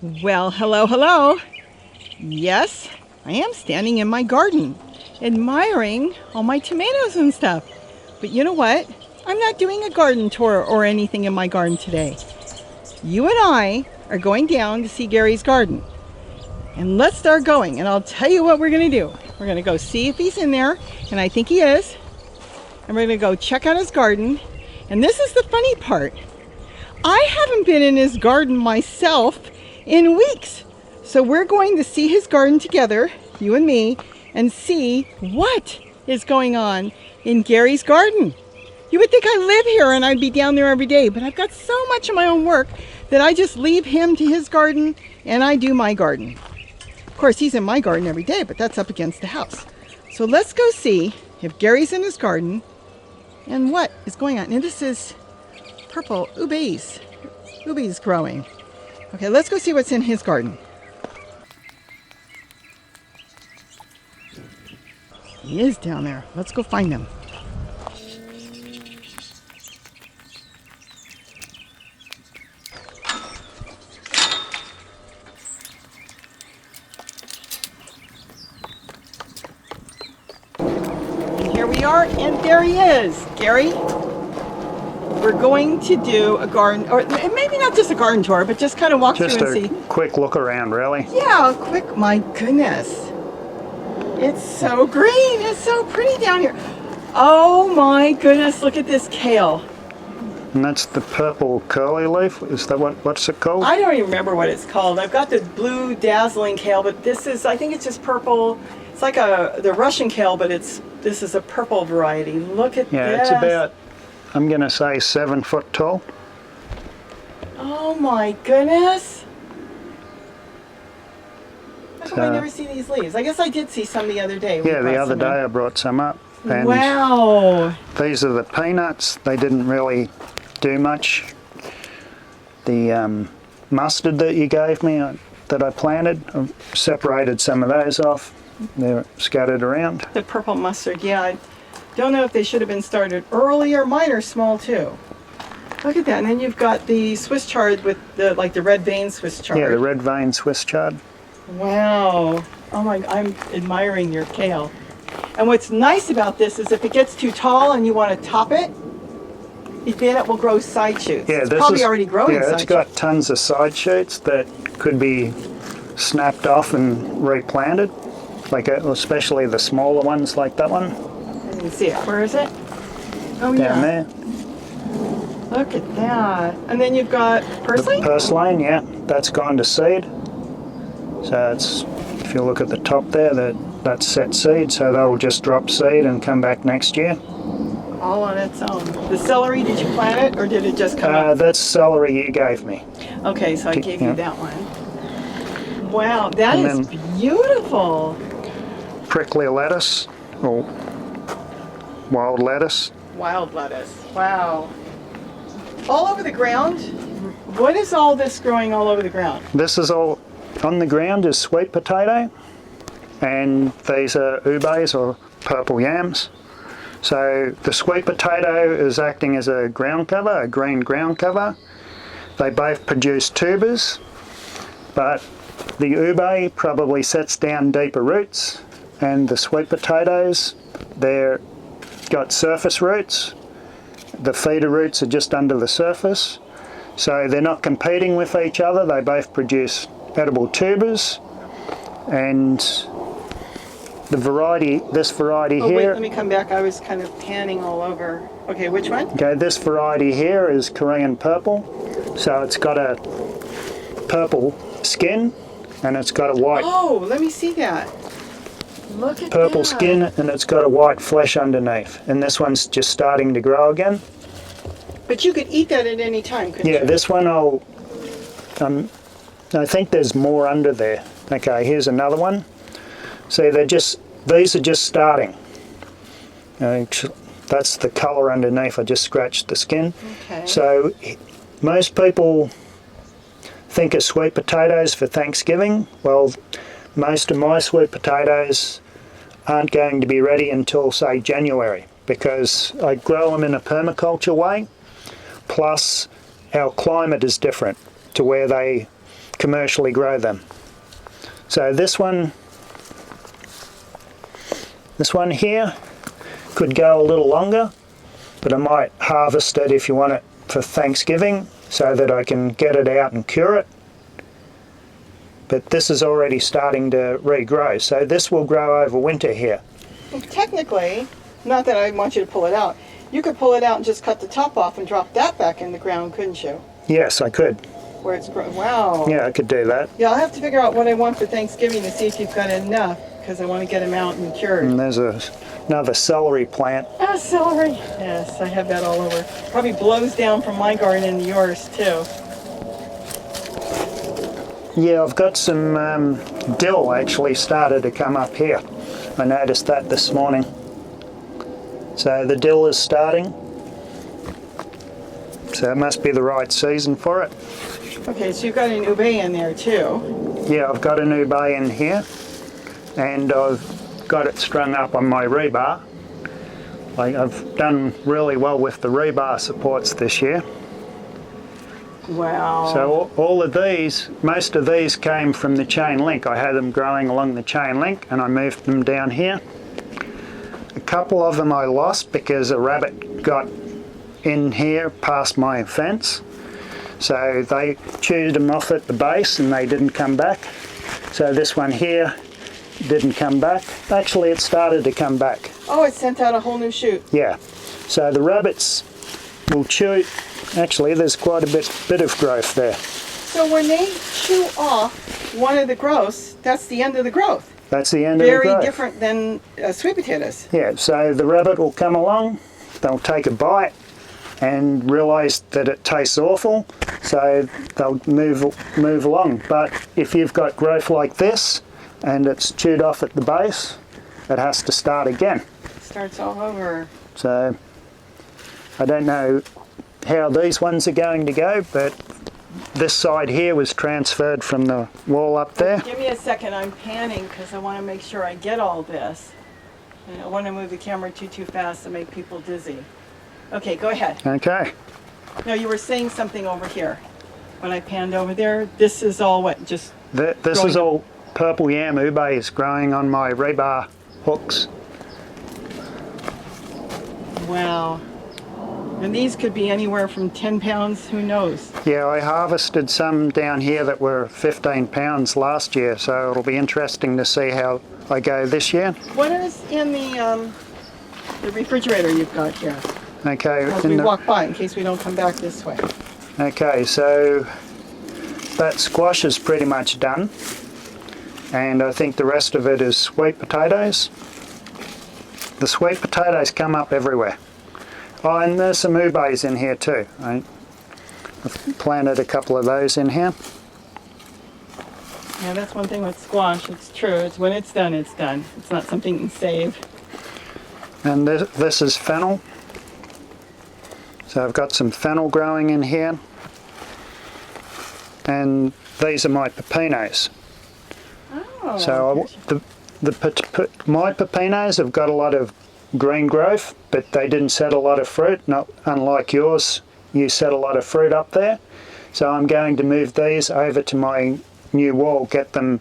Well, hello, hello. Yes, I am standing in my garden, admiring all my tomatoes and stuff. But you know what? I'm not doing a garden tour or anything in my garden today. You and I are going down to see Gary's garden. And let's start going, and I'll tell you what we're going to do. We're going to go see if he's in there, and I think he is. And we're going to go check out his garden. And this is the funny part. I haven't been in his garden myself in weeks. So we're going to see his garden together, you and me, and see what is going on in Gary's garden. You would think I live here and I'd be down there every day, but I've got so much of my own work that I just leave him to his garden and I do my garden. Of course, he's in my garden every day, but that's up against the house. So let's go see if Gary's in his garden and what is going on. And this is purple ubees. Ubees growing. Okay, let's go see what's in his garden. He is down there. Let's go find him. And here we are, and there he is. Gary, we're going to do a garden, or maybe not just a garden tour, but just kind of walk through and see. Just a quick look around, really. Yeah, quick. My goodness. It's so green. It's so pretty down here. Oh my goodness, look at this kale. And that's the purple curly leaf. Is that what's it called? I don't even remember what it's called. I've got the blue dazzling kale, but this is, I think it's just purple. It's like the Russian kale, but this is a purple variety. Look at this. Yeah, it's about, I'm going to say 7 foot tall. Oh my goodness. How come I never see these leaves? I guess I did see some the other day. Yeah, the other day I brought some up. And wow. These are the peanuts. They didn't really do much. The mustard that you gave me that I planted, I've separated some of those off. They're scattered around. The purple mustard, yeah. I don't know if they should have been started earlier. Mine are small too. Look at that. And then you've got the Swiss chard with the red vein Swiss chard. Yeah, the red vein Swiss chard. Wow. Oh my, I'm admiring your kale. And what's nice about this is if it gets too tall and you want to top it, then it will grow side shoots. Yeah, it's probably already growing side shoots. It's got tons of side shoots that could be snapped off and replanted, especially the smaller ones like that one. I didn't see it. Where is it? Oh, down there. Look at that. And then you've got purslane? The purslane, yeah, that's gone to seed. So it's, if you look at the top there, that's set seed, so they'll just drop seed and come back next year. All on its own. The celery, did you plant it or did it just come up? That's celery you gave me. Okay, so I gave you that one. Wow, that is beautiful. Prickly lettuce, or wild lettuce. Wild lettuce, wow. All over the ground? What is all this growing all over the ground? This is all on the ground is sweet potato, and these are ubes or purple yams. So the sweet potato is acting as a ground cover, a green ground cover. They both produce tubers, but the ube probably sets down deeper roots, and the sweet potatoes, they're got surface roots. The feeder roots are just under the surface, so they're not competing with each other. They both produce edible tubers, and this variety here. Wait, let me come back. I was kind of panning all over. Okay, which one? Okay, this variety here is Korean purple, so it's got a purple skin and it's got a white. Oh, let me see that. Look at purple that. skin, and it's got a white flesh underneath. And this one's just starting to grow again. But you could eat that at any time, couldn't you? Yeah, this one I think there's more under there. Okay, here's another one. See, these are just starting. That's the colour underneath. I just scratched the skin. Okay. So most people think of sweet potatoes for Thanksgiving. Well, most of my sweet potatoes aren't going to be ready until, say, January, because I grow them in a permaculture way. Plus, our climate is different to where they commercially grow them. So this one here could go a little longer, but I might harvest it if you want it for Thanksgiving so that I can get it out and cure it. But this is already starting to regrow, so this will grow over winter here. Well, technically, not that I want you to pull it out, you could pull it out and just cut the top off and drop that back in the ground, couldn't you? Yes, I could. Where it's grown. Wow. Yeah, I could do that. Yeah, I'll have to figure out what I want for Thanksgiving to see if you've got enough, because I want to get them out and cured. And there's another celery plant. Ah, celery. Yes, I have that all over. Probably blows down from my garden and yours too. Yeah, I've got some dill actually started to come up here. I noticed that this morning. So the dill is starting. So it must be the right season for it. Okay, so you've got an ube in there too. Yeah, I've got an ube in here, and I've got it strung up on my rebar. I've done really well with the rebar supports this year. Wow. So all of these, most of these came from the chain link. I had them growing along the chain link and I moved them down here. A couple of them I lost because a rabbit got in here past my fence. So they chewed them off at the base and they didn't come back. So this one here didn't come back. Actually, it started to come back. Oh, it sent out a whole new shoot. Yeah. So the rabbits will chew. Actually, there's quite a bit of growth there. So when they chew off one of the growths, that's the end of the growth. That's the end of the growth. Very different than sweet potatoes. Yeah, so the rabbit will come along, they'll take a bite and realise that it tastes awful, so they'll move along. But if you've got growth like this and it's chewed off at the base, it has to start again. Starts all over. So I don't know how these ones are going to go, but this side here was transferred from the wall up there. Give me a second, I'm panning because I want to make sure I get all this. And I don't want to move the camera too fast to make people dizzy. Okay, go ahead. Okay. No, you were saying something over here. When I panned over there, this is all what, just This is all purple yam ubes growing on my rebar hooks. wow. And these could be anywhere from 10 pounds, who knows? Yeah, I harvested some down here that were 15 pounds last year, so it'll be interesting to see how I go this year. What is in the refrigerator you've got here? Okay. As we walk by, in case we don't come back this way. Okay, so that squash is pretty much done, and I think the rest of it is sweet potatoes. The sweet potatoes come up everywhere. Oh, and there's some ubes in here too. I've planted a couple of those in here. Yeah, that's one thing with squash. It's true. It's when it's done, it's done. It's not something you can save. And this is fennel. So I've got some fennel growing in here. And these are my pepinos. Oh. So my pepinos have got a lot of green growth, but they didn't set a lot of fruit, not unlike yours. You set a lot of fruit up there. So I'm going to move these over to my new wall, get them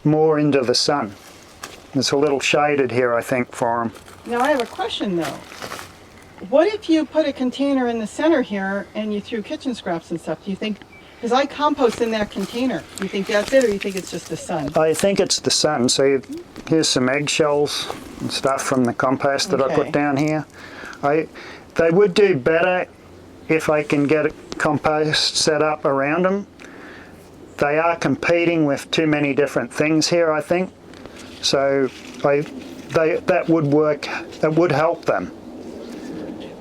more into the sun. It's a little shaded here, I think, for them. Now I have a question though. What if you put a container in the center here and you threw kitchen scraps and stuff? Do you think, because I compost in that container, do you think that's it, or do you think it's just the sun? I think it's the sun. So here's some eggshells and stuff from the compost that I put down here. They would do better if I can get a compost set up around them. They are competing with too many different things here, I think. So that would work, it would help them.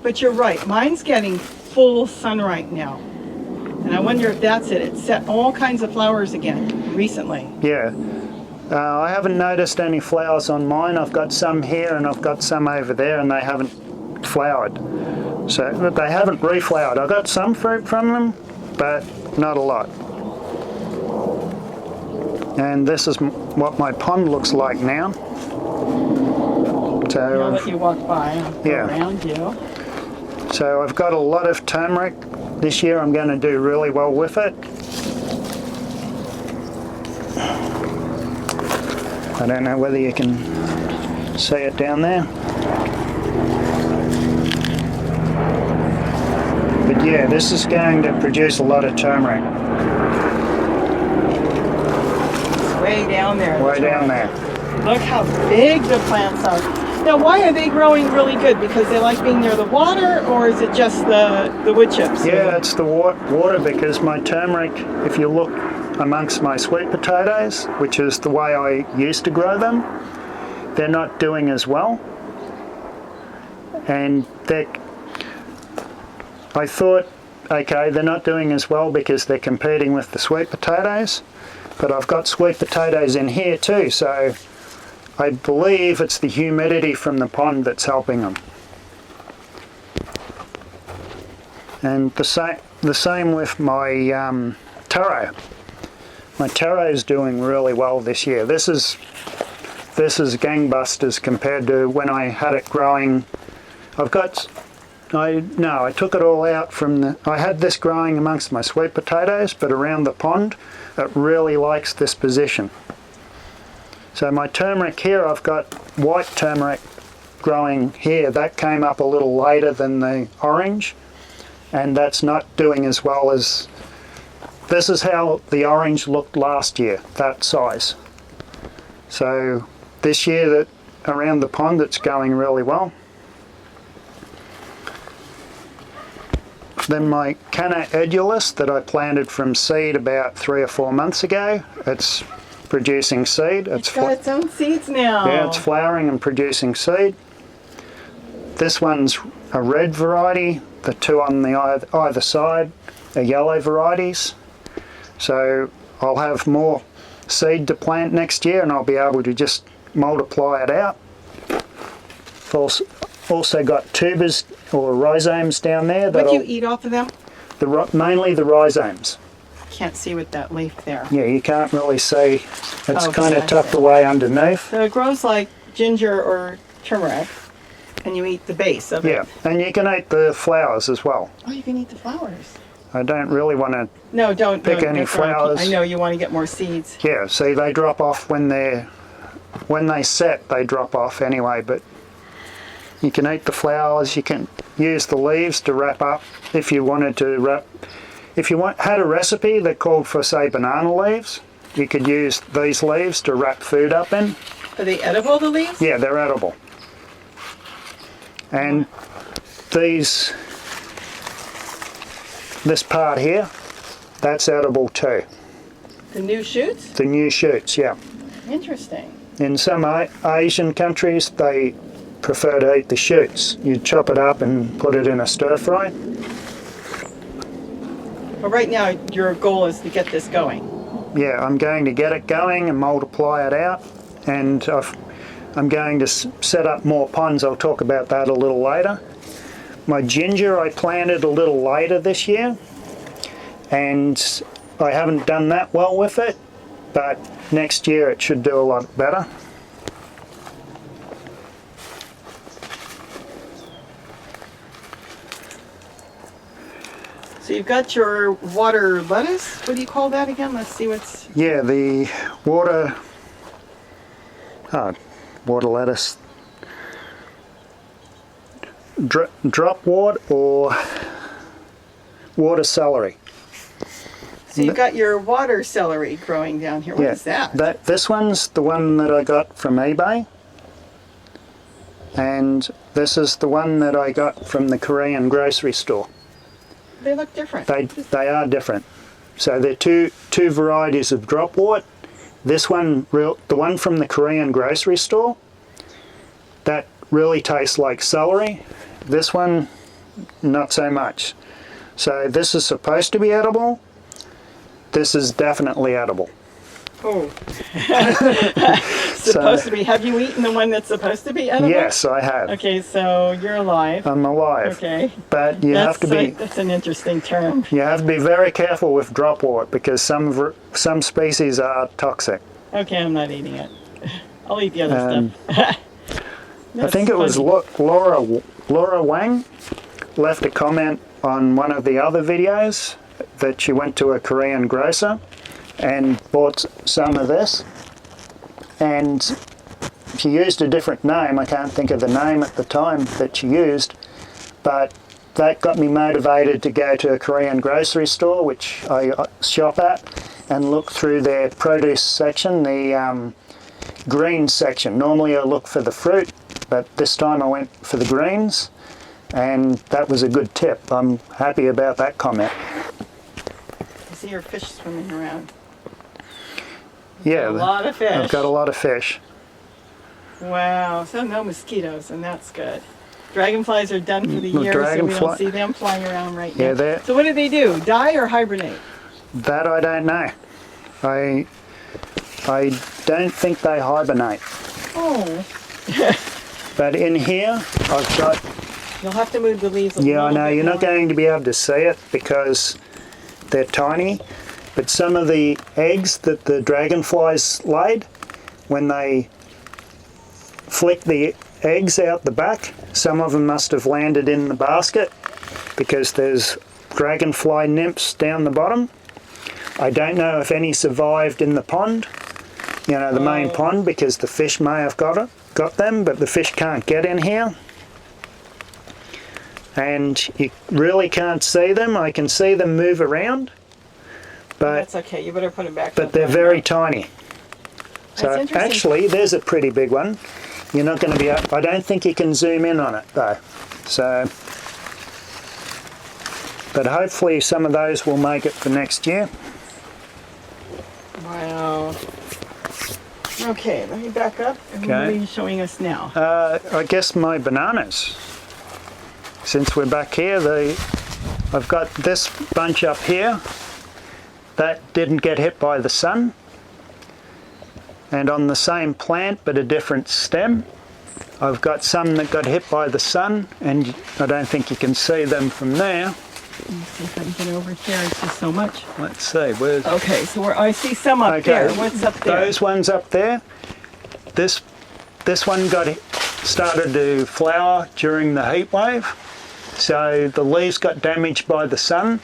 But you're right, mine's getting full sun right now. And I wonder if that's it. It's set all kinds of flowers again recently. Yeah. I haven't noticed any flowers on mine. I've got some here and I've got some over there, and they haven't flowered. So they haven't reflowered. I got some fruit from them, but not a lot. And this is what my pond looks like now. So I'll let you walk by. I'll go around you. So I've got a lot of turmeric. This year I'm going to do really well with it. I don't know whether you can see it down there. But yeah, this is going to produce a lot of turmeric. It's way down there. Way down there. Look how big the plants are. Now, why are they growing really good? Because they like being near the water, or is it just the wood chips? Yeah, it's the water, because my turmeric, if you look amongst my sweet potatoes, which is the way I used to grow them, they're not doing as well. And I thought, okay, they're not doing as well because they're competing with the sweet potatoes, but I've got sweet potatoes in here too, so I believe it's the humidity from the pond that's helping them. And the same with my taro. My taro is doing really well this year. This is gangbusters compared to when I had it growing. I took it all out from I had this growing amongst my sweet potatoes, but around the pond, it really likes this position. So my turmeric here, I've got white turmeric growing here. That came up a little later than the orange, and that's not doing as well as, this is how the orange looked last year, that size. So this year, that around the pond, it's going really well. Then my Canna edulis that I planted from seed about 3 or 4 months ago, it's producing seed. It's got its own seeds now. Yeah, it's flowering and producing seed. This one's a red variety. The two on the either side are yellow varieties. So I'll have more seed to plant next year, and I'll be able to just multiply it out. Also got tubers or rhizomes down there. What do you eat off of them? Mainly the rhizomes. Can't see with that leaf there. Yeah, you can't really see. It's kind of tucked away underneath. So it grows like ginger or turmeric, and you eat the base of it. Yeah, and you can eat the flowers as well. Oh, you can eat the flowers. I don't really want to pick any flowers. I know you want to get more seeds. Yeah, see, they drop off when they set. They drop off anyway. But you can eat the flowers. You can use the leaves to wrap up if you wanted to wrap. If you had a recipe that called for, say, banana leaves, you could use these leaves to wrap food up in. Are they edible, the leaves? Yeah, they're edible. And this part here, that's edible too. The new shoots? The new shoots, yeah. Interesting. In some Asian countries, they prefer to eat the shoots. You chop it up and put it in a stir fry. Well, right now, your goal is to get this going. Yeah, I'm going to get it going and multiply it out, and I'm going to set up more ponds. I'll talk about that a little later. My ginger I planted a little later this year, and I haven't done that well with it, but next year it should do a lot better. So you've got your water lettuce. What do you call that again? Let's see what's... Yeah, the water lettuce. Drop wort or water celery. So you've got your water celery growing down here. What is that? This one's the one that I got from eBay. And this is the one that I got from the Korean grocery store. They look different. They are different. So they're two varieties of dropwort. This one, the one from the Korean grocery store, that really tastes like celery. This one, not so much. So this is supposed to be edible. This is definitely edible. Oh. Supposed to be. Have you eaten the one that's supposed to be edible? Yes, I have. Okay, so you're alive. I'm alive. Okay. But you have to be... That's an interesting term. You have to be very careful with dropwort because some species are toxic. Okay, I'm not eating it. I'll eat the other stuff. I think it was Laura Wang left a comment on one of the other videos that she went to a Korean grocer and bought some of this, and she used a different name. I can't think of the name at the time that she used, but that got me motivated to go to a Korean grocery store, which I shop at, and look through their produce section, the greens section. Normally I look for the fruit, but this time I went for the greens, and that was a good tip. I'm happy about that comment. I see your fish swimming around. Yeah, A lot of fish. I've got a lot of fish. Wow, so no mosquitoes, and that's good. Dragonflies are done for the year, so we don't see them flying around right now. Yeah, so what do? Die or hibernate? That I don't know. I don't think they hibernate. Oh. But in here, I've got... You'll have to move the leaves a little bit. Yeah, I know, you're more. not going to be able to see it because they're tiny, but some of the eggs that the dragonflies laid, when they flick the eggs out the back, some of them must have landed in the basket because there's dragonfly nymphs down the bottom. I don't know if any survived in the pond, you know, the main pond, because the fish may have got them, but the fish can't get in here. And you really can't see them. I can see them move around, but that's okay. You better put it back. But they're very tiny. So actually, there's a pretty big one. You're not going to be I don't think you can zoom in on it though. So, but hopefully some of those will make it for next year. Wow. Okay, let me back up. And what are you showing us now? I guess my bananas. Since we're back here, I've got this bunch up here that didn't get hit by the sun. And on the same plant but a different stem. I've got some that got hit by the sun, and I don't think you can see them from there. Let me see if I can get over here. It's just so much. Let's see. Where's... Okay, so I see some up there. What's up there? Those ones up there. This one started to flower during the heat wave, so the leaves got damaged by the sun.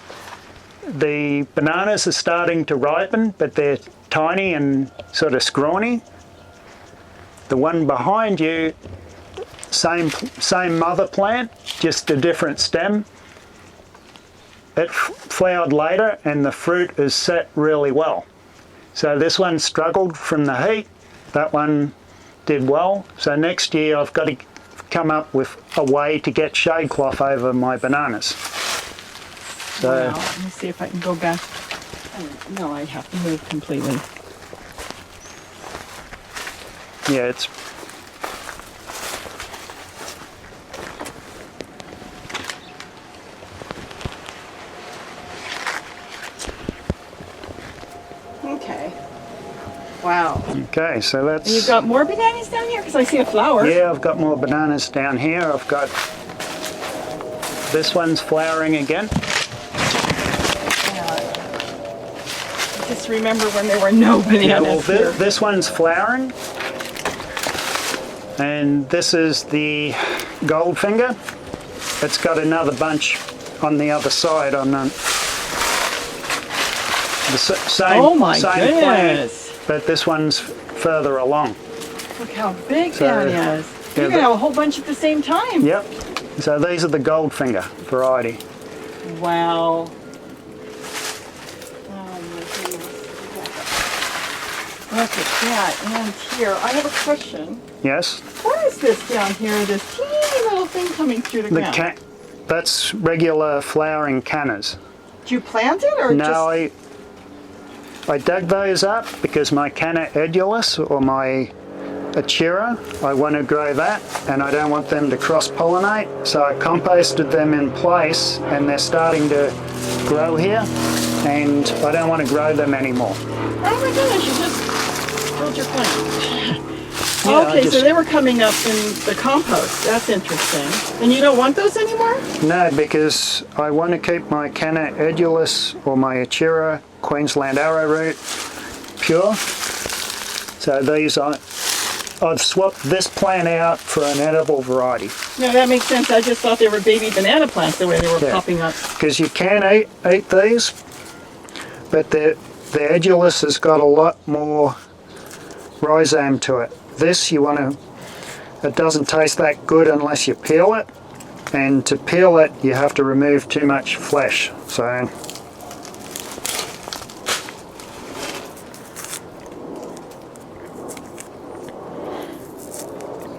The bananas are starting to ripen, but they're tiny and sort of scrawny. The one behind you, same mother plant, just a different stem. It flowered later and the fruit is set really well. So this one struggled from the heat, that one did well. So next year I've got to come up with a way to get shade cloth over my bananas. So wow. Let me see if I can go back. No, I have to move completely. Yeah, it's... Okay. Wow. Okay, so that's... And you've got more bananas down here? Because I see a flower. Yeah, I've got more bananas down here. I've got... This one's flowering again. Just remember when there were no bananas. Yeah, well, here. this one's flowering, and this is the goldfinger. It's got another bunch on the other side on the same plant, but this one's further along. Look how big that is. You're going to have a whole bunch at the same time. Yep. So these are the goldfinger variety. Wow. Look at that, and here, I have a question. Yes? What is this down here, this teeny little thing coming through the ground? That's regular flowering cannas. Do you plant it, or no, I dug those up because my Canna edulis, or my achira, I want to grow that, and I don't want them to cross-pollinate, so I composted them in place, and they're starting to grow here, and I don't want to grow them anymore. Oh my goodness, you just filled your plant. Yeah, okay, so they were coming up in the compost. That's interesting. And you don't want those anymore? No, because I want to keep my Canna edulis or my achira Queensland arrowroot pure. So these I've swapped this plant out for an edible variety. No, that makes sense. I just thought they were baby banana plants the way they were popping up. Because you can eat these, but the edulis has got a lot more rhizome to it. This it doesn't taste that good unless you peel it, and to peel it you have to remove too much flesh. So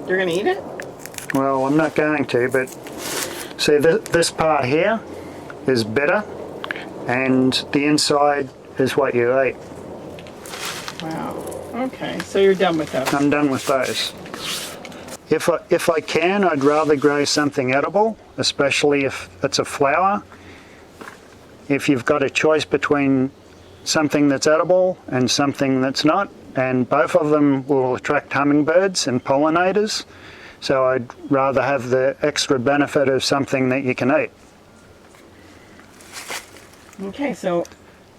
You're gonna eat it? well, I'm not going to, but see this part here is bitter and the inside is what you eat. Wow. Okay, so you're done with those. I'm done with those. If I can, I'd rather grow something edible, especially if it's a flower. If you've got a choice between something that's edible and something that's not, and both of them will attract hummingbirds and pollinators, so I'd rather have the extra benefit of something that you can eat. Okay, so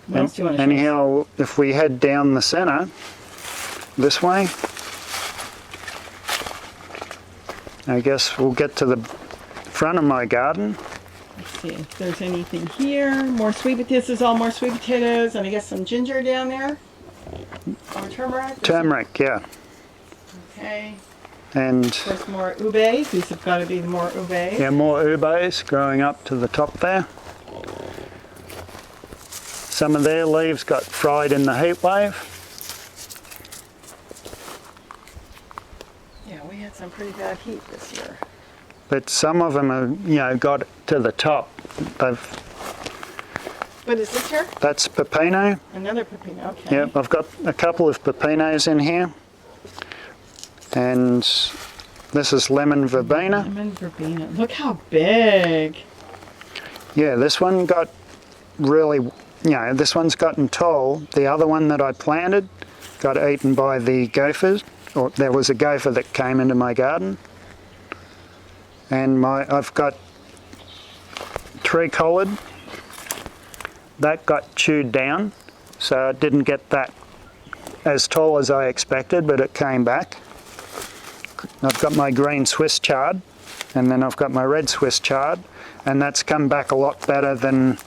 what else do you want to show us? Anyhow, if we head down the center this way, I guess we'll get to the front of my garden. Let's see if there's anything here. More this is all more sweet potatoes, and I guess some ginger down there. Or turmeric. Turmeric, yeah. Okay. And There's more ube. These have got to be more ube. yeah, more ubes growing up to the top there. Some of their leaves got fried in the heat wave. Yeah, we had some pretty bad heat this year. But some of them have, got to the top. What is this here? That's pepino. Another pepino, okay. Yep, I've got a couple of pepinos in here. And this is lemon verbena. Lemon verbena. Look how big. Yeah, this one got really, this one's gotten tall. The other one that I planted got eaten by the gophers. Or there was a gopher that came into my garden. And I've got tree collared. That got chewed down, so it didn't get that as tall as I expected, but it came back. I've got my green Swiss chard, and then I've got my red Swiss chard, and that's come back a lot better than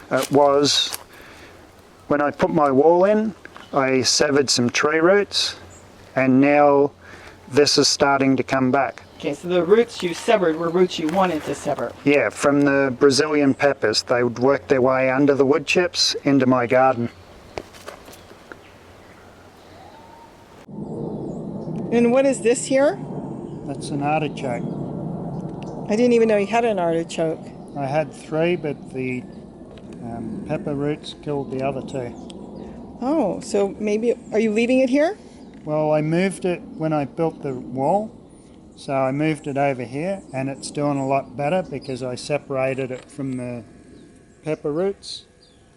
it was. When I put my wall in, I severed some tree roots, and now this is starting to come back. Okay, so the roots you severed were roots you wanted to sever. Yeah, from the Brazilian peppers. They would work their way under the wood chips into my garden. And what is this here? That's an artichoke. I didn't even know you had an artichoke. I had 3, but the pepper roots killed the other 2. Oh, so maybe, are you leaving it here? Well, I moved it when I built the wall. So I moved it over here, and it's doing a lot better because I separated it from the pepper roots.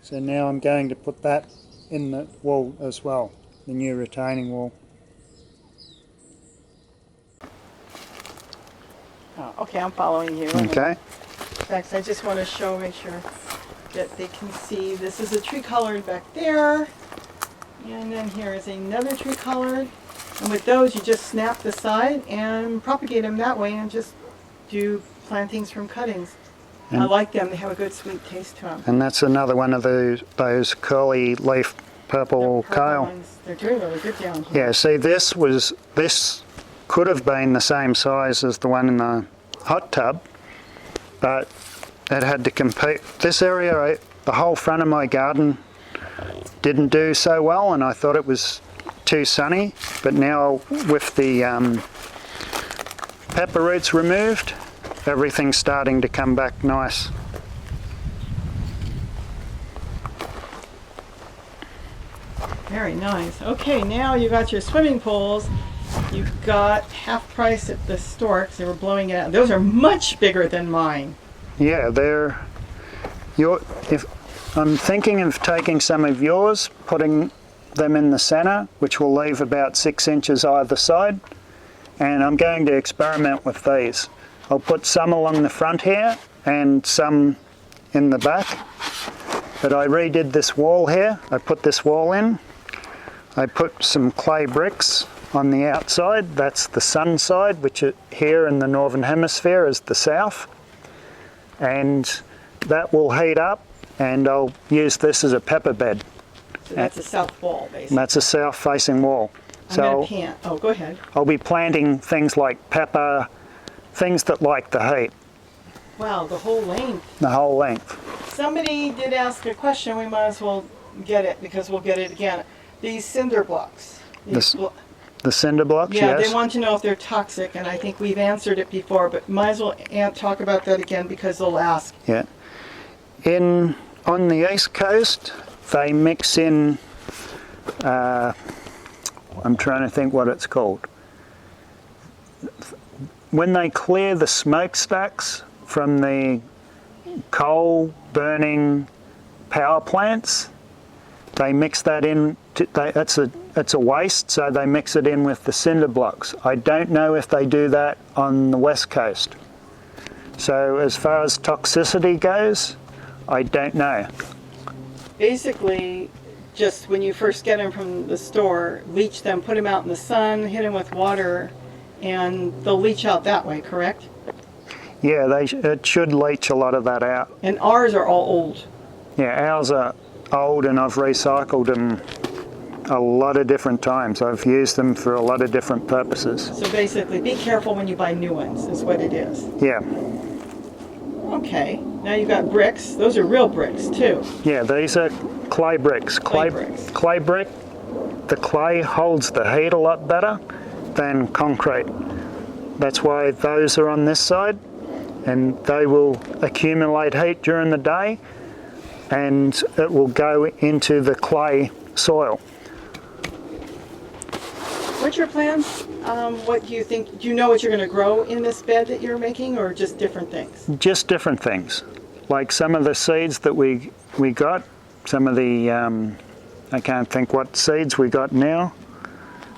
So now I'm going to put that in the wall as well, the new retaining wall. Oh, okay, I'm following you. Okay. In fact, I just want to make sure that they can see. This is a tree colored back there. And then here is another tree colored. And with those, you just snap the side and propagate them that way and just do plantings from cuttings. I like them. They have a good sweet taste to them. And that's another one of those curly leaf purple kale. Ones, they're doing really good down here. Yeah, see this could have been the same size as the one in the hot tub, but it had to compete. This area, the whole front of my garden didn't do so well, and I thought it was too sunny, but now with the pepper roots removed, everything's starting to come back nice. Very nice. Okay, now you got your swimming pools. You got half price at the store because they were blowing it out. Those are much bigger than mine. Yeah, if I'm thinking of taking some of yours, putting them in the center, which will leave about 6 inches either side, and I'm going to experiment with these. I'll put some along the front here and some in the back, but I redid this wall here. I put this wall in. I put some clay bricks on the outside. That's the sun side, which here in the northern hemisphere is the south, and that will heat up, and I'll use this as a pepper bed. So that's a south wall, basically. And that's a south-facing wall. I'm going to plant. Oh, go ahead. I'll be planting things like pepper, things that like the heat. Wow, the whole length. The whole length. Somebody did ask a question. We might as well get it because we'll get it again. These cinder blocks. The cinder blocks, yeah, yes. they want to know if they're toxic, and I think we've answered it before, but might as well talk about that again because they'll ask. Yeah. On the east coast, they mix in, I'm trying to think what it's called. When they clear the smokestacks from the coal burning power plants, they mix that in. It's a waste, so they mix it in with the cinder blocks. I don't know if they do that on the west coast. So as far as toxicity goes, I don't know. Basically, just when you first get them from the store, leach them, put them out in the sun, hit them with water, and they'll leach out that way, correct? Yeah, it should leach a lot of that out. And ours are all old. Yeah, ours are old, and I've recycled them a lot of different times. I've used them for a lot of different purposes. So basically, be careful when you buy new ones, is what it is. Yeah. Okay, now you've got bricks. Those are real bricks, too. Yeah, these are clay bricks. Clay brick, the clay holds the heat a lot better than concrete. That's why those are on this side, and they will accumulate heat during the day, and it will go into the clay soil. What's your plans? What do you think? Do you know what you're going to grow in this bed that you're making, or just different things? Just different things. Like some of the seeds that we got, some of the, I can't think what seeds we got now.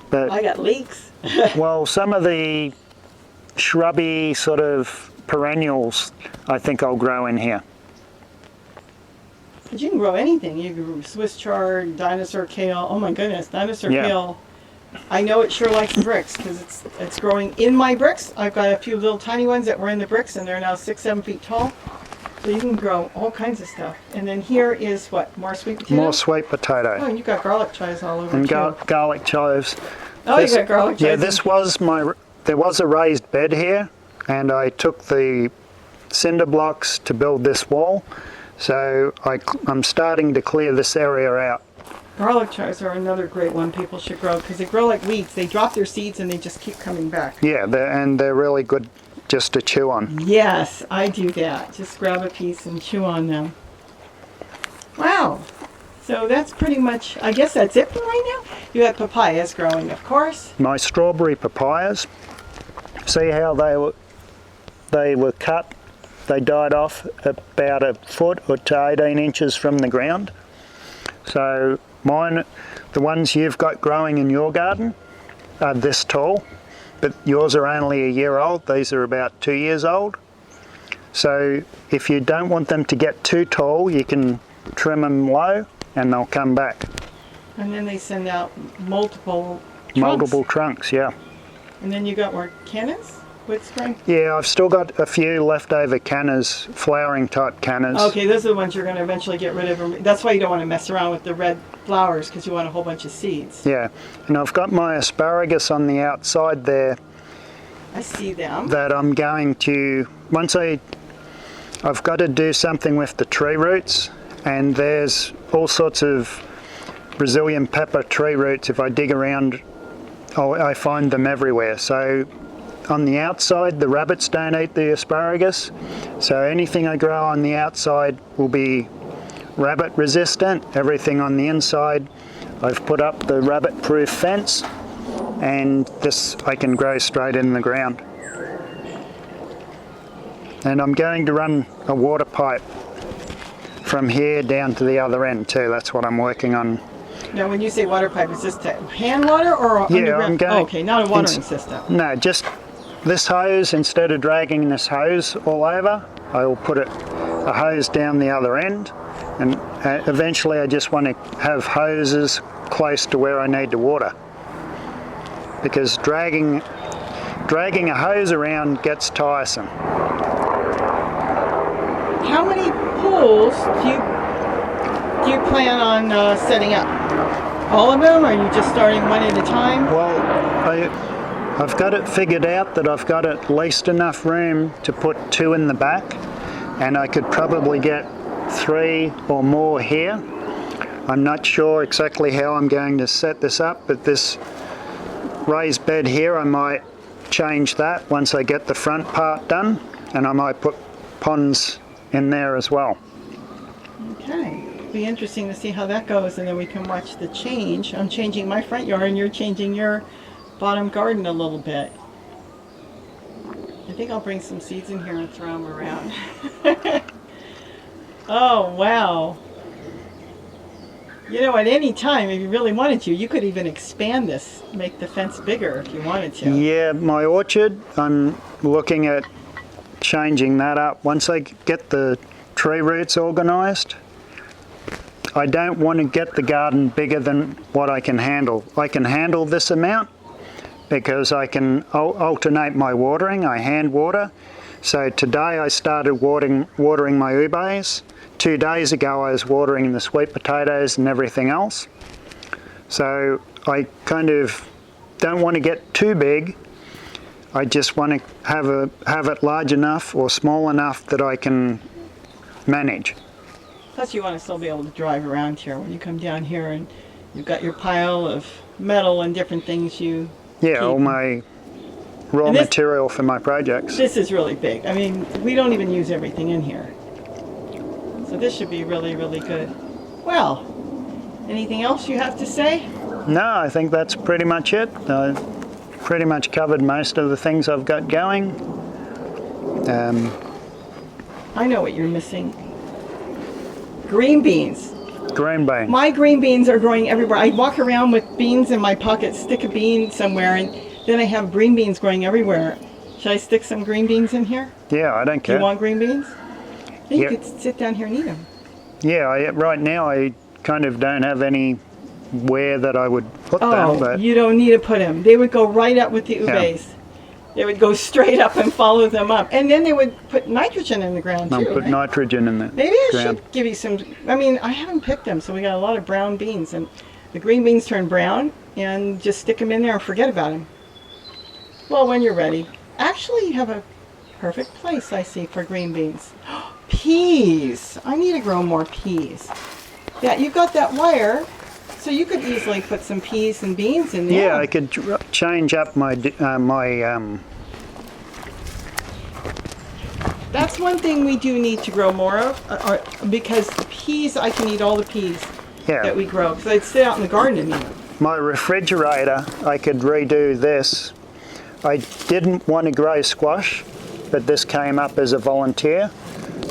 But I got leeks. well, some of the shrubby sort of perennials I think I'll grow in here. But you can grow anything. You can grow Swiss chard, dinosaur kale. Oh my goodness, dinosaur kale. I know it sure likes bricks because it's growing in my bricks. I've got a few little tiny ones that were in the bricks, and they're now 6-7 feet tall. So you can grow all kinds of stuff. And then here is what? More sweet potato? More sweet potato. Oh, and you've got garlic chives all over and too. Garlic chives. Oh, you got garlic chives. Yeah, this was there was a raised bed here, and I took the cinder blocks to build this wall. So I'm starting to clear this area out. Garlic chives are another great one people should grow because they grow like weeds. They drop their seeds and they just keep coming back. Yeah, they're really good just to chew on. Yes, I do that. Just grab a piece and chew on them. Wow. So that's pretty much, I guess that's it for right now. You have papayas growing, of course. My strawberry papayas, see how they were cut? They died off about a foot or to 18 inches from the ground. So mine, the ones you've got growing in your garden are this tall, but yours are only a year old. These are about 2 years old. So if you don't want them to get too tall, you can trim them low and they'll come back. And then they send out multiple trunks. Multiple trunks, yeah. And then you got more cannas with spring? Yeah, I've still got a few leftover cannas, flowering type cannas. Okay, those are the ones you're going to eventually get rid of. That's why you don't want to mess around with the red flowers, because you want a whole bunch of seeds. Yeah, and I've got my asparagus on the outside there. I see them. That I'm going to, I've got to do something with the tree roots, and there's all sorts of Brazilian pepper tree roots. If I dig around, I find them everywhere. So on the outside, the rabbits don't eat the asparagus, so anything I grow on the outside will be rabbit resistant. Everything on the inside, I've put up the rabbit proof fence, and this I can grow straight in the ground. And I'm going to run a water pipe from here down to the other end too. That's what I'm working on. Now when you say water pipe, is this hand water or underground? I'm going, okay, not a watering system. No, just this hose. Instead of dragging this hose all over, I will put a hose down the other end, and eventually I just want to have hoses close to where I need to water, because dragging a hose around gets tiresome. How many pools do you do you plan on setting up? All of them, or are you just starting one at a time? Well, I've got it figured out that I've got at least enough room to put 2 in the back, and I could probably get 3 or more here. I'm not sure exactly how I'm going to set this up, but this raised bed here, I might change that once I get the front part done, and I might put ponds in there as well. Okay. Be interesting to see how that goes, and then we can watch the change. I'm changing my front yard and you're changing your bottom garden a little bit. I think I'll bring some seeds in here and throw them around. Oh wow. You know, at any time, if you really wanted to, you could even expand this, make the fence bigger if you wanted to. Yeah, my orchard, I'm looking at changing that up. Once I get the tree roots organised, I don't want to get the garden bigger than what I can handle. I can handle this amount because I can alternate my watering. I hand water. So today I started watering my ubes. 2 days ago I was watering the sweet potatoes and everything else. So I kind of don't want to get too big. I just want to have it large enough or small enough that I can manage. Plus you want to still be able to drive around here when you come down here and you've got your pile of metal and different things you keep. All my raw material for my projects. This is really big. I mean, we don't even use everything in here. So this should be really, really good. Well, anything else you have to say? No, I think that's pretty much it. I pretty much covered most of the things I've got going. I know what you're missing. Green beans. Green beans. My green beans are growing everywhere. I walk around with beans in my pocket, stick a bean somewhere, and then I have green beans growing everywhere. Should I stick some green beans in here? Yeah, I don't care. You want green beans? Then Yep. you could sit down here and eat them. Yeah, right now I kind of don't have anywhere that I would put them. But You don't need to put them. They would go right up with the ubes. They would go straight up and follow them up. And then they would put nitrogen in the ground too. I'll put nitrogen in the Maybe I ground. should give you some. I mean, I haven't picked them, so we got a lot of brown beans. And the green beans turn brown, and just stick them in there and forget about them. Well, when you're ready. Actually, you have a perfect place, I see, for green beans. Peas. I need to grow more peas. Yeah, you've got that wire, so you could easily put some peas and beans in there. Yeah, I could change up my That's one thing we do need to grow more of, because peas, I can eat all the peas that we grow, because I'd sit out in the garden and eat them. my refrigerator, I could redo this. I didn't want to grow squash, but this came up as a volunteer,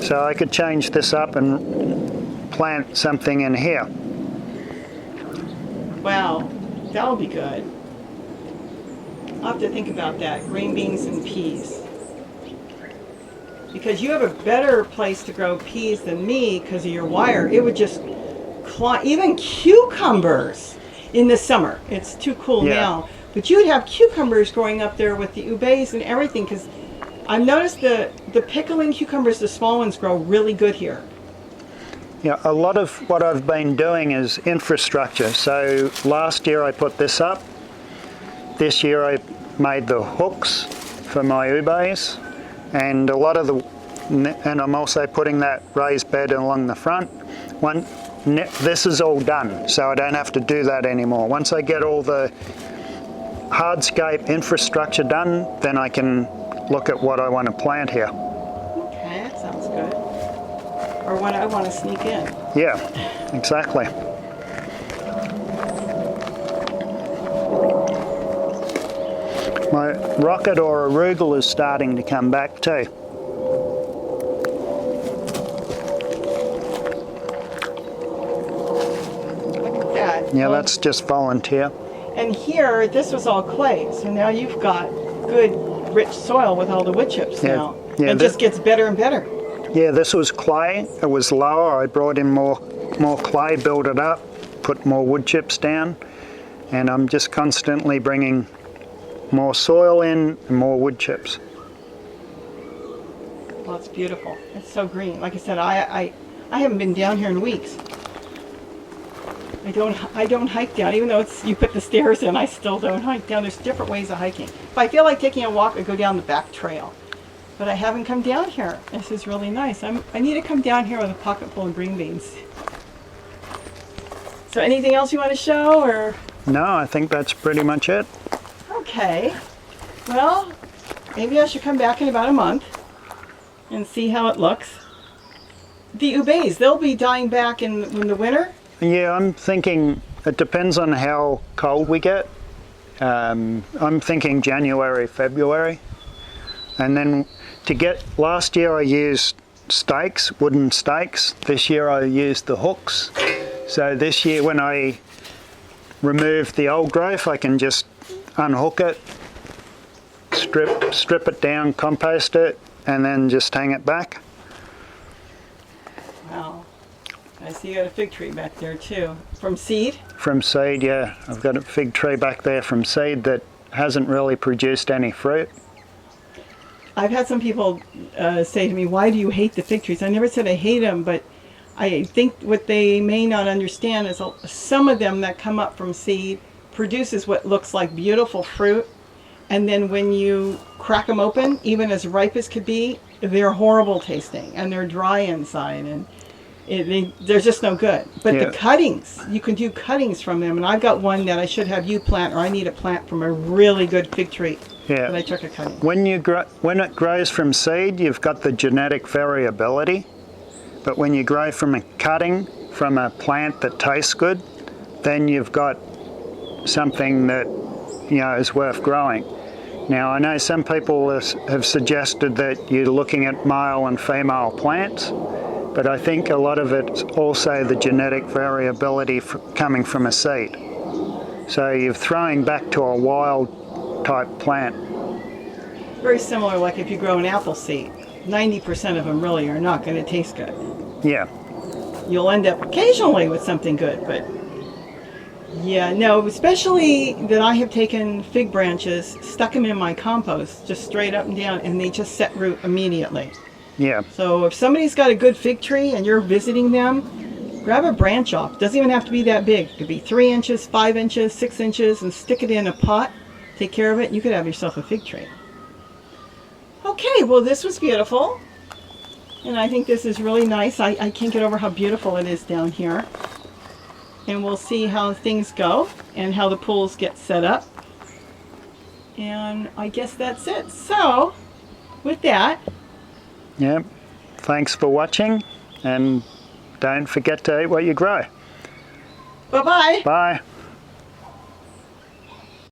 so I could change this up and plant something in here. Wow, that'll be good. I'll have to think about that, green beans and peas. Because you have a better place to grow peas than me because of your wire. It would just climb, even cucumbers in the summer. It's too cool now. But you would have cucumbers growing up there with the ubes and everything, because I've noticed the pickling cucumbers, the small ones, grow really good here. Yeah, a lot of what I've been doing is infrastructure. So last year I put this up. This year I made the hooks for my ubes, and a lot of and I'm also putting that raised bed along the front. This is all done, so I don't have to do that anymore. Once I get all the hardscape infrastructure done, then I can look at what I want to plant here. Okay, that sounds good. Or what I want to sneak in. Yeah, exactly. My rocket or arugula is starting to come back too. Look at that. Yeah, that's just volunteer. And here, this was all clay, so now you've got good, rich soil with all the wood chips now. Yeah, it just gets better and better. Yeah, this was clay. It was lower. I brought in more clay, built it up, put more wood chips down, and I'm just constantly bringing more soil in and more wood chips. Well, it's beautiful. It's so green. Like I said, I haven't been down here in weeks. I don't hike down, even though you put the stairs in. I still don't hike down. There's different ways of hiking. If I feel like taking a walk, I go down the back trail. But I haven't come down here. This is really nice. I need to come down here with a pocket full of green beans. So anything else you want to show, or? No, I think that's pretty much it. Okay. Well, maybe I should come back in about a month and see how it looks. The ubays, they'll be dying back in the winter? Yeah, I'm thinking it depends on how cold we get. I'm thinking January, February. And then last year I used stakes, wooden stakes. This year I used the hooks. So this year when I remove the old growth, I can just unhook it, strip it down, compost it, and then just hang it back. Wow. I see you got a fig tree back there too. From seed? From seed, yeah. I've got a fig tree back there from seed that hasn't really produced any fruit. I've had some people say to me, why do you hate the fig trees? I never said I hate them, but I think what they may not understand is some of them that come up from seed produces what looks like beautiful fruit, and then when you crack them open, even as ripe as could be, they're horrible tasting and they're dry inside, and they're just no good. But yeah. The cuttings, you can do cuttings from them, and I've got one that I should have you plant, or I need a plant from a really good fig tree. Yeah. That I took a cutting. When it grows from seed, you've got the genetic variability. But when you grow from a cutting from a plant that tastes good, then you've got something that is worth growing. Now I know some people have suggested that you're looking at male and female plants, but I think a lot of it's also the genetic variability coming from a seed. So you're throwing back to a wild type plant. Very similar, like if you grow an apple seed, 90% of them really are not going to taste good. Yeah. You'll end up occasionally with something good, but yeah, no, especially that I have taken fig branches, stuck them in my compost, just straight up and down, and they just set root immediately. Yeah. So if somebody's got a good fig tree and you're visiting them, grab a branch off. It doesn't even have to be that big. It could be 3 inches, 5 inches, 6 inches, and stick it in a pot. Take care of it, and you could have yourself a fig tree. Okay, well this was beautiful. And I think this is really nice. I can't get over how beautiful it is down here. And we'll see how things go and how the pools get set up. And I guess that's it. So, with that. Yep. Thanks for watching, and don't forget to eat what you grow. Bye-bye. Bye.